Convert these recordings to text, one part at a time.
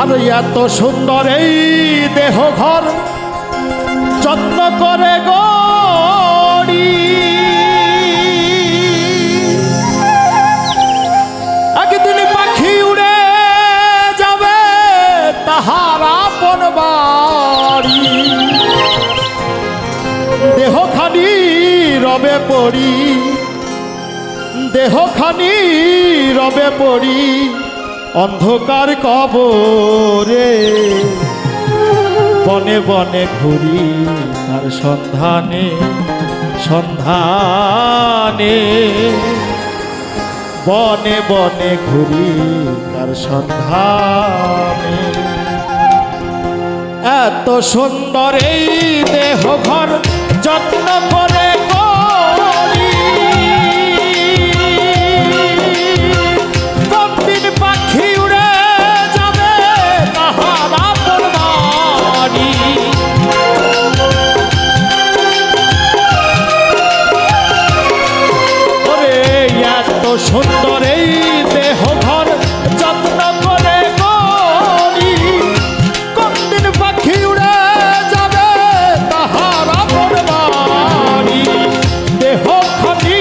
আর এত সুন্দর এই দেহ ঘর যত্ন করে গড়ি, একদিন পাখি উড়ে যাবে তাহার আপন বাড়ি, দেহখানি রবে পড়ি, দেহখানি রবে পড়ি অন্ধকার কবরে, বনে বনে ঘুরি তার সন্ধানে সন্ধানে, বনে বনে ঘুরি তার সন্ধানে। এত সুন্দর এই দেহ ঘর যত্ন করে করি, কোনদিন পাখি উড়ে যাবে তাহার আপন বাড়ি, ওরে এত সুন্দর এই দেহ ঘর যত্ন করে করি, কোনদিন পাখি উড়ে যাবে তাহার আপন বাড়ি, দেহখানি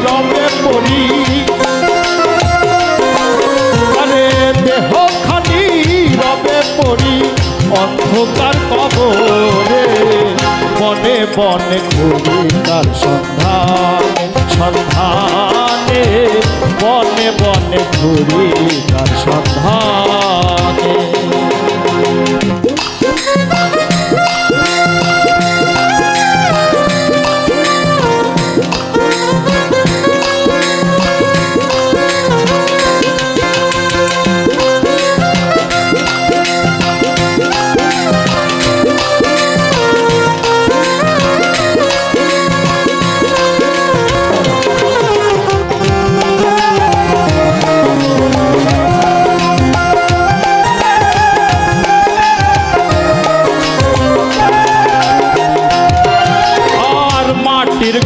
রবে পড়ি, আরে দেহখানি রবে পড়ি অন্ধকার কবরে, বনে বনে ঘুরি তার সন্ধানে সন্ধানে, বনে বনে ঘুরি তার সন্ধানে।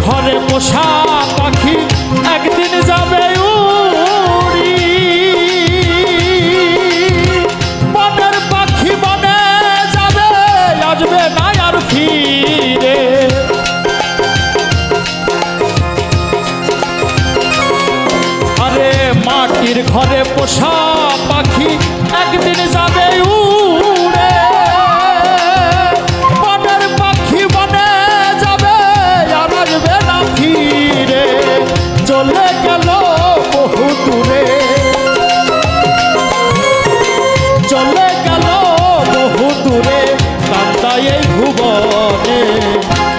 ঘরে পোষা পাখি একদিন যাবে উড়ি, বনের পাখি বনে যাবে আসবে না আর ফিরে, আরে মাটির ঘরে পোষা পাখি একদিন যাবে উড়ে, বনের পাখি বনে যাবে আর আসবে না ফিরে, চলে গেল বহু দূরে, চলে গেল বহু দূরে কান্দায় এই ভুবনে,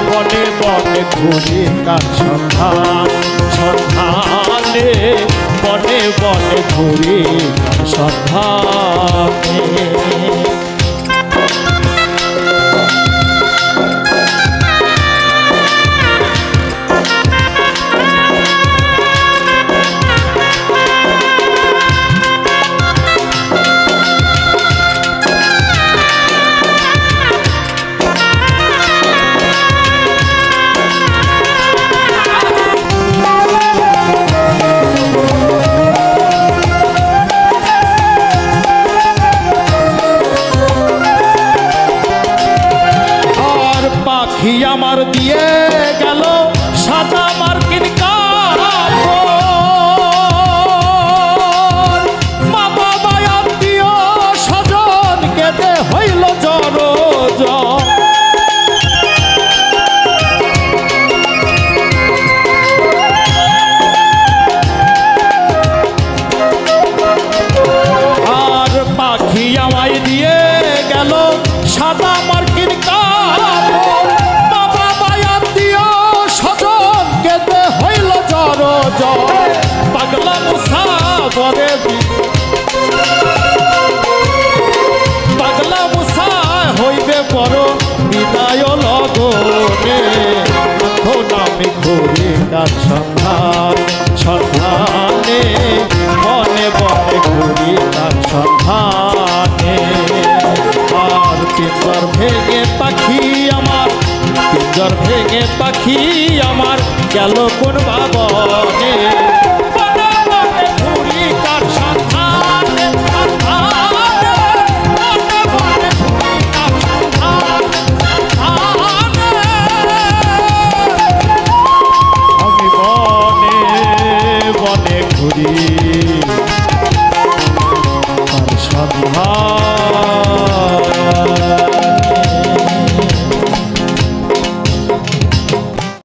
বনে বনে ঘুরি তার সন্ধান সন্ধানে, বনে বনে ঘুরি তার সন্ধানে। পাখি আমার দিয়ে গেল সাদা মার্কিন কাপড়, মা বাবা আত্মীয় স্বজন কেঁদে হইল জড়, আর পাখি আমায় দিয়ে গেল সাদা মার্কিন কাপড়, পাগলা মুসা বরে পাগলা মুসা হইবে বড় বিদায় লগনে, এখন আমি ঘুরি তার সন্ধান সন্ধানে, বনে বনে ঘুরি তার সন্ধানে। আর পিঞ্জর ভেঙে পাখি আমার, পিঞ্জর ভেঙে পাখি আমার গেল কোন বাবনে, বনে বনে ঘুরি তার সন্ধানে সন্ধানে। বনে ঘুরি